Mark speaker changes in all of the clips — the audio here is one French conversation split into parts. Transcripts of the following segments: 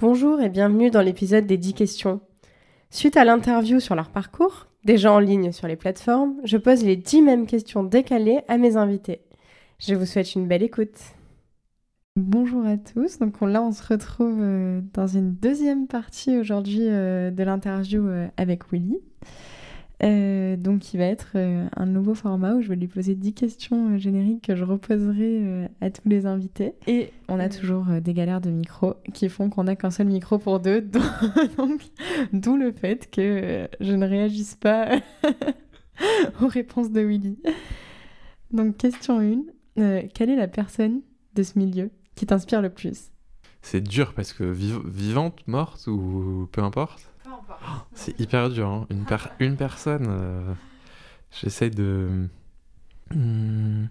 Speaker 1: Bonjour et bienvenue dans l'épisode des 10 questions. Suite à l'interview sur leur parcours, déjà en ligne sur les plateformes, je pose les 10 mêmes questions décalées à mes invités. Je vous souhaite une belle écoute. Bonjour à tous, donc là on se retrouve dans une deuxième partie aujourd'hui de l'interview avec Willy. Donc il va être un nouveau format où je vais lui poser 10 questions génériques que je reposerai à tous les invités. Et on a toujours des galères de micro qui font qu'on n'a qu'un seul micro pour deux. Donc, d'où le fait que je ne réagisse pas aux réponses de Willy. Donc question 1, quelle est la personne de ce milieu qui t'inspire le plus ?
Speaker 2: C'est dur parce que vivante, morte ou peu importe. C'est hyper dur, hein. Une personne, j'essaie de... Je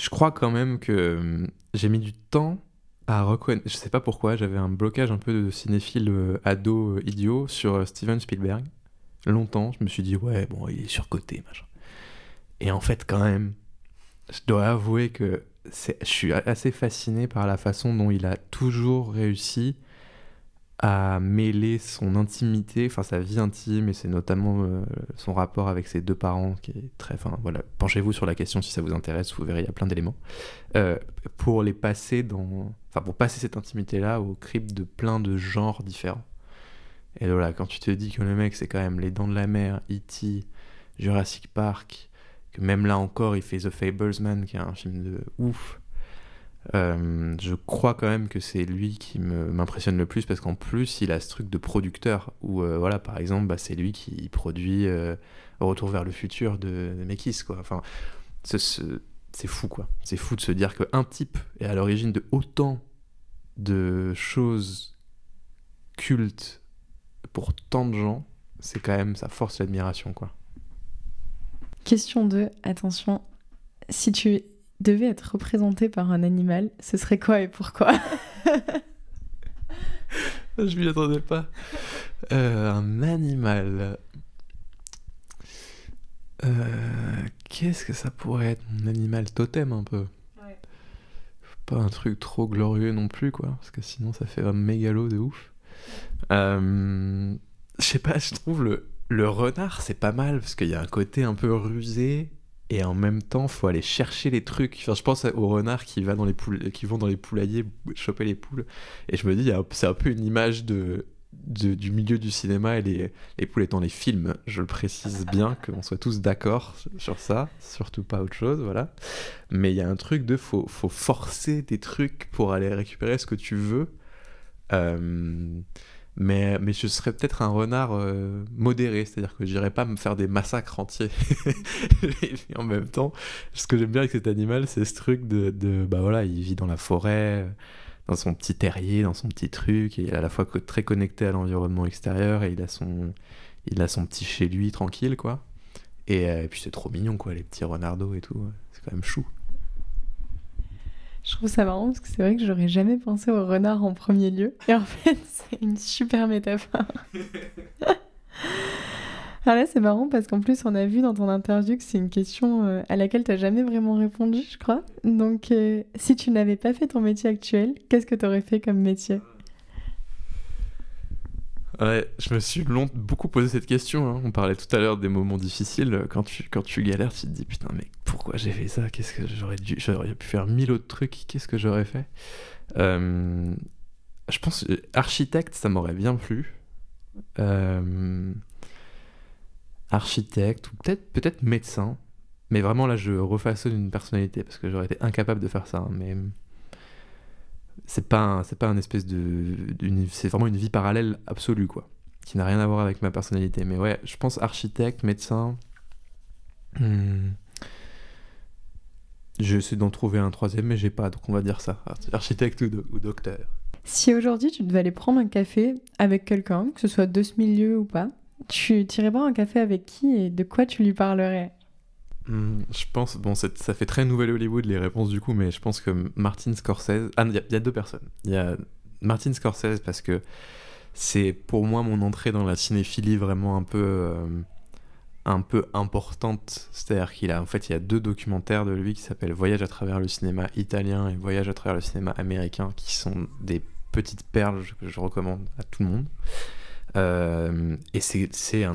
Speaker 2: crois quand même que j'ai mis du temps à reconnaître... Je sais pas pourquoi, j'avais un blocage un peu de cinéphile ado idiot sur Steven Spielberg. Longtemps, je me suis dit, ouais, bon, il est surcoté, machin. Et en fait, quand même, je dois avouer que je suis assez fasciné par la façon dont il a toujours réussi à mêler son intimité, enfin sa vie intime, et c'est notamment son rapport avec ses deux parents qui est très... Enfin voilà, penchez-vous sur la question si ça vous intéresse, vous verrez, il y a plein d'éléments. Pour les passer pour passer cette intimité-là au crible de plein de genres différents. Et voilà, quand tu te dis que le mec, c'est quand même Les Dents de la Mer, E.T., Jurassic Park, que même là encore, il fait The Fablesman, qui est un film de ouf. Je crois quand même que c'est lui qui m'impressionne le plus parce qu'en plus il a ce truc de producteur où voilà, par exemple c'est lui qui produit Retour vers le futur de Zemeckis, quoi. Enfin, c'est fou, quoi. C'est fou de se dire qu'un type est à l'origine de autant de choses cultes pour tant de gens. C'est quand même, ça force l'admiration, quoi.
Speaker 1: Question 2, attention, si tu devais être représenté par un animal, ce serait quoi et pourquoi ?
Speaker 2: Je m'y attendais pas. Un animal. Qu'est-ce que ça pourrait être, mon animal totem un peu ? Ouais. Pas un truc trop glorieux non plus, quoi, parce que sinon ça fait un mégalo de ouf. Je sais pas, je trouve le renard c'est pas mal parce qu'il y a un côté un peu rusé. Et en même temps, faut aller chercher les trucs. Enfin, je pense aux renards qui vont dans les poulaillers choper les poules. Et je me dis, c'est un peu une image du milieu du cinéma et les poules étant les films. Je le précise bien, qu'on soit tous d'accord sur ça. Surtout pas autre chose, voilà. Mais il y a un truc de faut forcer des trucs pour aller récupérer ce que tu veux. Mais je serais peut-être un renard modéré, c'est-à-dire que j'irais pas me faire des massacres entiers. Et en même temps, ce que j'aime bien avec cet animal, c'est ce truc de bah voilà, il vit dans la forêt, dans son petit terrier, dans son petit truc, et il est à la fois très connecté à l'environnement extérieur, et il a son petit chez lui tranquille, quoi. Et puis c'est trop mignon, quoi, les petits renardos et tout, c'est quand même chou.
Speaker 1: Je trouve ça marrant parce que c'est vrai que j'aurais jamais pensé au renard en premier lieu. Et en fait, c'est une super métaphore. Alors là, c'est marrant parce qu'en plus, on a vu dans ton interview que c'est une question à laquelle tu n'as jamais vraiment répondu, je crois. Donc, si tu n'avais pas fait ton métier actuel, qu'est-ce que tu aurais fait comme métier ?
Speaker 2: Ouais, je me suis beaucoup posé cette question, hein. On parlait tout à l'heure des moments difficiles. Quand tu galères, tu te dis putain, mais pourquoi j'ai fait ça ? Qu'est-ce que j'aurais pu faire 1000 autres trucs. Qu'est-ce que j'aurais fait ? Je pense que architecte, ça m'aurait bien plu. Architecte ou peut-être médecin. Mais vraiment là, je refaçonne une personnalité parce que j'aurais été incapable de faire ça. Hein, mais c'est pas un espèce c'est vraiment une vie parallèle absolue, quoi, qui n'a rien à voir avec ma personnalité. Mais ouais, je pense architecte, médecin. J'essaie d'en trouver un troisième, mais j'ai pas, donc on va dire ça, architecte ou docteur.
Speaker 1: Si aujourd'hui tu devais aller prendre un café avec quelqu'un, que ce soit de ce milieu ou pas, tu irais boire un café avec qui et de quoi tu lui parlerais ?
Speaker 2: Je pense, bon, ça fait très Nouvelle Hollywood les réponses du coup, mais je pense que Martin Scorsese... Ah, il y a deux personnes. Il y a Martin Scorsese parce que c'est pour moi mon entrée dans la cinéphilie vraiment un peu importante. C'est-à-dire il y a deux documentaires de lui qui s'appellent Voyage à travers le cinéma italien et Voyage à travers le cinéma américain qui sont des petite perle que je recommande à tout le monde. Et c'est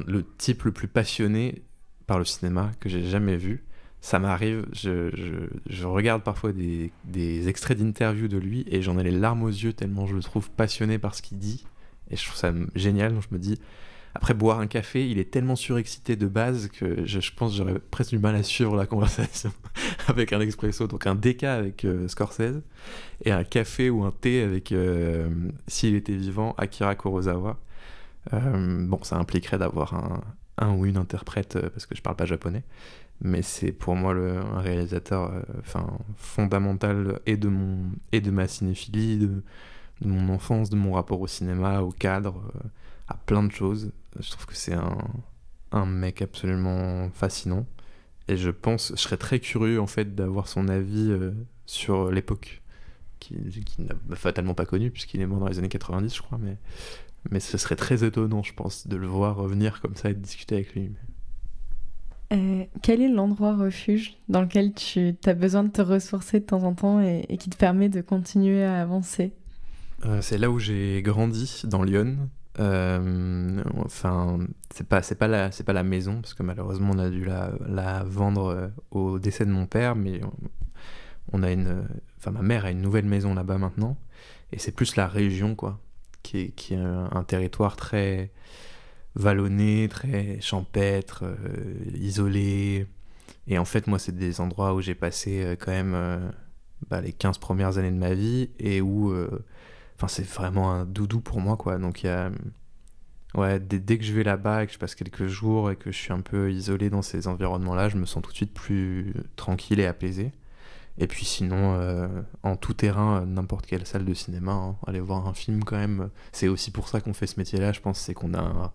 Speaker 2: le type le plus passionné par le cinéma que j'ai jamais vu. Ça m'arrive, je regarde parfois des extraits d'interviews de lui et j'en ai les larmes aux yeux tellement je le trouve passionné par ce qu'il dit. Et je trouve ça génial, donc je me dis, après boire un café, il est tellement surexcité de base que je pense que j'aurais presque du mal à suivre la conversation avec un expresso. Donc un déca avec Scorsese et un café ou un thé avec, s'il était vivant, Akira Kurosawa. Bon, ça impliquerait d'avoir un ou une interprète parce que je parle pas japonais. Mais c'est pour moi un réalisateur fondamental et de ma cinéphilie, de mon enfance, de mon rapport au cinéma, au cadre, à plein de choses. Je trouve que c'est un mec absolument fascinant. Et je serais très curieux en fait d'avoir son avis sur l'époque, qu'il n'a fatalement pas connu puisqu'il est mort dans les années 90, je crois. Mais ce serait très étonnant, je pense, de le voir revenir comme ça et de discuter avec lui.
Speaker 3: Quel est l'endroit refuge dans lequel tu as besoin de te ressourcer de temps en temps et qui te permet de continuer à avancer?
Speaker 2: C'est là où j'ai grandi, dans Lyon. C'est pas la maison, parce que malheureusement on a dû la vendre au décès de mon père, mais ma mère a une nouvelle maison là-bas maintenant, et c'est plus la région, quoi, qui est un territoire très vallonné, très champêtre, isolé. Et en fait, moi, c'est des endroits où j'ai passé quand même les 15 premières années de ma vie et où c'est vraiment un doudou pour moi, quoi. Donc, dès que je vais là-bas et que je passe quelques jours et que je suis un peu isolé dans ces environnements-là, je me sens tout de suite plus tranquille et apaisé. Et puis sinon, en tout terrain, n'importe quelle salle de cinéma, hein, aller voir un film quand même. C'est aussi pour ça qu'on fait ce métier-là, je pense, c'est qu'on a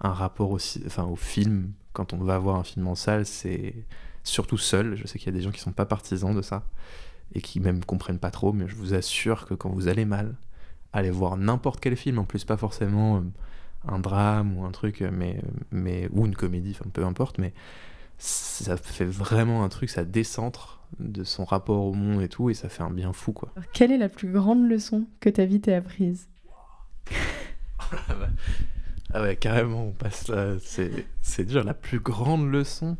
Speaker 2: un rapport aussi, au film. Quand on va voir un film en salle, c'est surtout seul. Je sais qu'il y a des gens qui sont pas partisans de ça et qui même comprennent pas trop, mais je vous assure que quand vous allez mal, allez voir n'importe quel film, en plus pas forcément un drame ou un truc, mais ou une comédie, peu importe, mais ça fait vraiment un truc, ça décentre de son rapport au monde et tout, et ça fait un bien fou, quoi.
Speaker 3: Alors, quelle est la plus grande leçon que ta vie t'ait apprise?
Speaker 2: Ah ouais, carrément, on passe là. C'est déjà la plus grande leçon.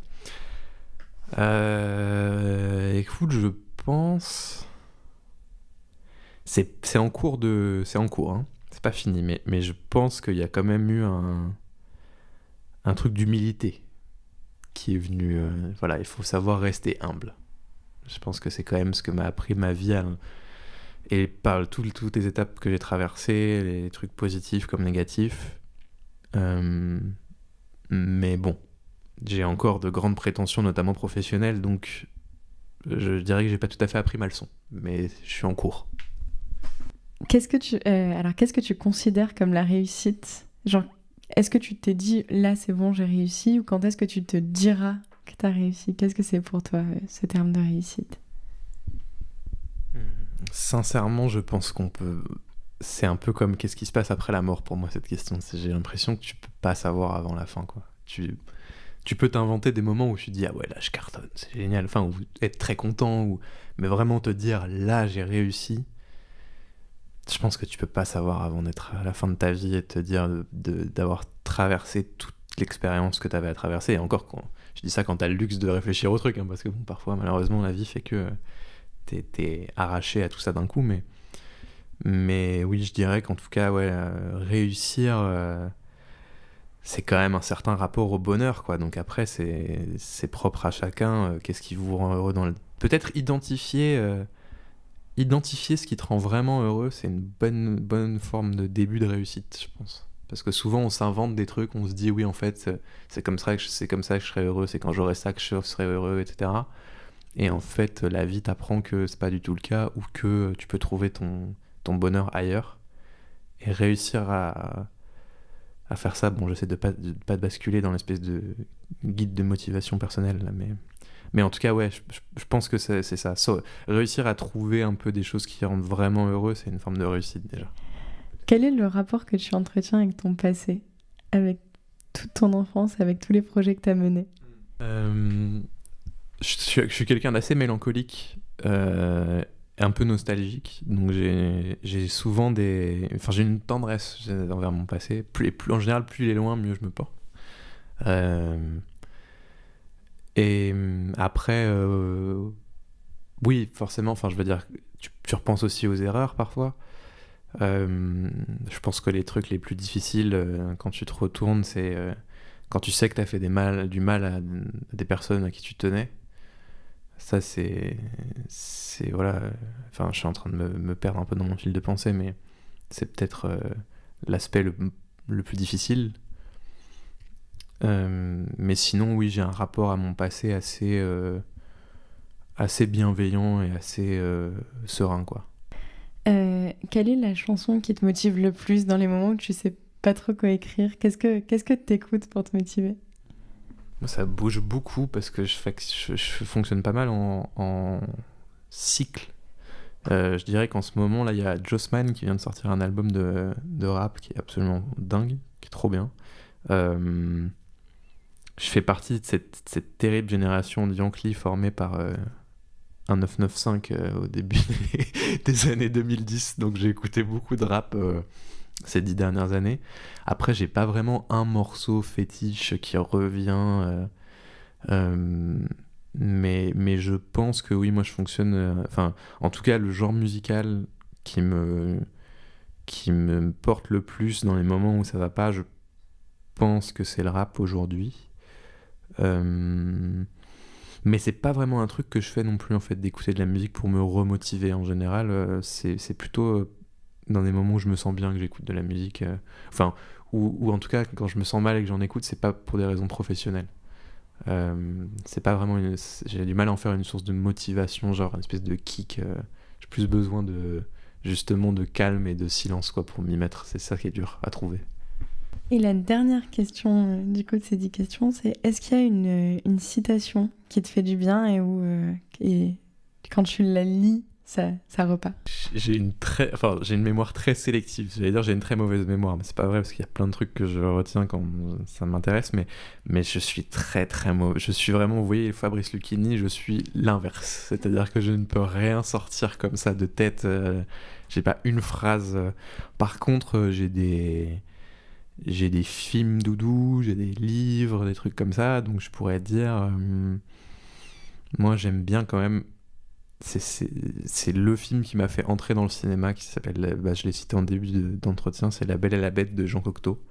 Speaker 2: Écoute, je pense. C'est en cours, hein. C'est pas fini, mais je pense qu'il y a quand même eu un truc d'humilité qui est venu. Il faut savoir rester humble. Je pense que c'est quand même ce que m'a appris ma vie et par toutes les étapes que j'ai traversées, les trucs positifs comme négatifs. Mais bon, j'ai encore de grandes prétentions, notamment professionnelles, donc je dirais que j'ai pas tout à fait appris ma leçon, mais je suis en cours.
Speaker 3: Qu'est-ce que tu considères comme la réussite? Genre, est-ce que tu t'es dit, là c'est bon, j'ai réussi, ou quand est-ce que tu te diras que t'as réussi? Qu'est-ce que c'est pour toi, ce terme de réussite?
Speaker 2: Sincèrement, je pense qu'on peut... C'est un peu comme qu'est-ce qui se passe après la mort pour moi, cette question. J'ai l'impression que tu peux pas savoir avant la fin, quoi. Tu peux t'inventer des moments où tu dis, ah ouais, là je cartonne, c'est génial, ou être très content, mais vraiment te dire, là j'ai réussi. Je pense que tu peux pas savoir avant d'être à la fin de ta vie et te dire d'avoir traversé toute l'expérience que tu avais à traverser. Et encore, je dis ça quand t'as le luxe de réfléchir au truc, hein, parce que bon, parfois, malheureusement, la vie fait que t'es arraché à tout ça d'un coup, mais oui, je dirais qu'en tout cas, ouais, réussir, c'est quand même un certain rapport au bonheur, quoi. Donc après, c'est propre à chacun. Qu'est-ce qui vous rend heureux Peut-être identifier ce qui te rend vraiment heureux, c'est une bonne forme de début de réussite, je pense. Parce que souvent, on s'invente des trucs, on se dit, oui, en fait, c'est comme ça que je serai heureux, c'est quand j'aurai ça que je serai heureux, etc. Et en fait, la vie t'apprend que c'est pas du tout le cas, ou que tu peux trouver ton bonheur ailleurs. Et réussir à faire ça, bon, j'essaie de pas basculer dans l'espèce de guide de motivation personnelle, là, mais en tout cas, ouais, je pense que c'est ça. Réussir à trouver un peu des choses qui rendent vraiment heureux, c'est une forme de réussite, déjà.
Speaker 3: Quel est le rapport que tu entretiens avec ton passé, avec toute ton enfance, avec tous les projets que tu as menés?
Speaker 2: Je suis quelqu'un d'assez mélancolique un peu nostalgique, donc j'ai souvent j'ai une tendresse envers mon passé. En général, plus il est loin, mieux je me porte. Et après, oui, forcément, enfin, je veux dire, tu repenses aussi aux erreurs parfois. Je pense que les trucs les plus difficiles quand tu te retournes, c'est quand tu sais que tu as fait du mal à des personnes à qui tu tenais. Ça, c'est voilà. Enfin, je suis en train de me perdre un peu dans mon fil de pensée, mais c'est peut-être l'aspect le plus difficile. Mais sinon, oui, j'ai un rapport à mon passé assez bienveillant et assez serein, quoi.
Speaker 3: Quelle est la chanson qui te motive le plus dans les moments où tu sais pas trop quoi écrire? Qu'est-ce que t'écoutes pour te motiver?
Speaker 2: Moi, ça bouge beaucoup parce que je fonctionne pas mal en cycle. Je dirais qu'en ce moment, là, il y a Jossman qui vient de sortir un album de rap qui est absolument dingue, qui est trop bien. Je fais partie de cette terrible génération de Yankee formée par un 995 au début des années 2010, donc j'ai écouté beaucoup de rap ces 10 dernières années. Après, j'ai pas vraiment un morceau fétiche qui revient, mais je pense que oui, moi je fonctionne. Enfin, en tout cas, le genre musical qui me porte le plus dans les moments où ça va pas, je pense que c'est le rap aujourd'hui. Mais c'est pas vraiment un truc que je fais non plus, en fait, d'écouter de la musique pour me remotiver. En général, c'est plutôt dans des moments où je me sens bien que j'écoute de la musique. Enfin, ou en tout cas, quand je me sens mal et que j'en écoute, c'est pas pour des raisons professionnelles. C'est pas vraiment j'ai du mal à en faire une source de motivation, genre une espèce de kick. J'ai plus besoin justement de calme et de silence, quoi, pour m'y mettre. C'est ça qui est dur à trouver.
Speaker 3: Et la dernière question du coup de ces 10 questions, c'est est-ce qu'il y a une citation qui te fait du bien et quand tu la lis, ça repart?
Speaker 2: J'ai une mémoire très sélective. J'allais dire j'ai une très mauvaise mémoire, mais c'est pas vrai parce qu'il y a plein de trucs que je retiens quand ça m'intéresse, mais je suis très très mauvais. Je suis vraiment, vous voyez, Fabrice Lucchini, je suis l'inverse. C'est-à-dire que je ne peux rien sortir comme ça de tête. J'ai pas une phrase. Par contre, j'ai des films doudous, j'ai des livres, des trucs comme ça, donc je pourrais dire moi j'aime bien quand même, c'est le film qui m'a fait entrer dans le cinéma, qui s'appelle, je l'ai cité en début d'entretien, c'est La Belle et la Bête de Jean Cocteau,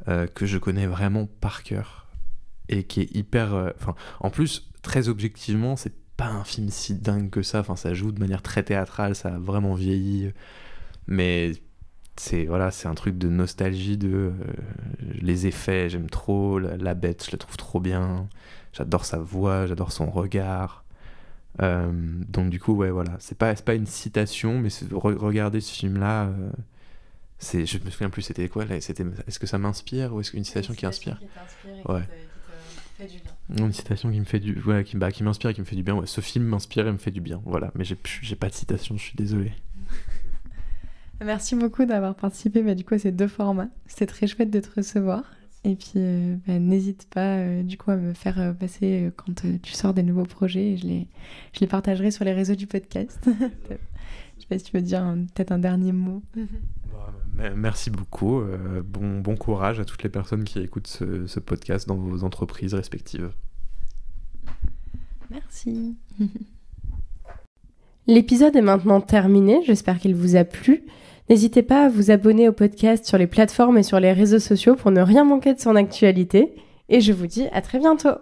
Speaker 2: que je connais vraiment par cœur et qui est hyper en plus très objectivement c'est pas un film si dingue que ça, ça joue de manière très théâtrale, ça a vraiment vieilli, mais c'est un truc de nostalgie, les effets, j'aime trop la bête, je la trouve trop bien, j'adore sa voix, j'adore son regard, donc du coup ouais, voilà, c'est pas une citation, mais regarder ce film là, je me souviens plus c'était quoi là, est-ce que ça m'inspire ou est-ce qu'une citation qui inspire, ouais, qui te fait du bien. Une citation qui me fait qui m'inspire et qui me fait du bien, ouais, ce film m'inspire et me fait du bien, voilà, mais j'ai pas de citation, je suis désolé.
Speaker 3: Merci beaucoup d'avoir participé du coup à ces 2 formats. C'était très chouette de te recevoir. Et puis n'hésite pas du coup à me faire passer quand tu sors des nouveaux projets. Et je les partagerai sur les réseaux du podcast. Je sais pas si tu veux dire peut-être un dernier mot.
Speaker 2: Merci beaucoup. Bon courage à toutes les personnes qui écoutent ce podcast dans vos entreprises respectives.
Speaker 3: Merci.
Speaker 1: L'épisode est maintenant terminé. J'espère qu'il vous a plu. N'hésitez pas à vous abonner au podcast sur les plateformes et sur les réseaux sociaux pour ne rien manquer de son actualité. Et je vous dis à très bientôt.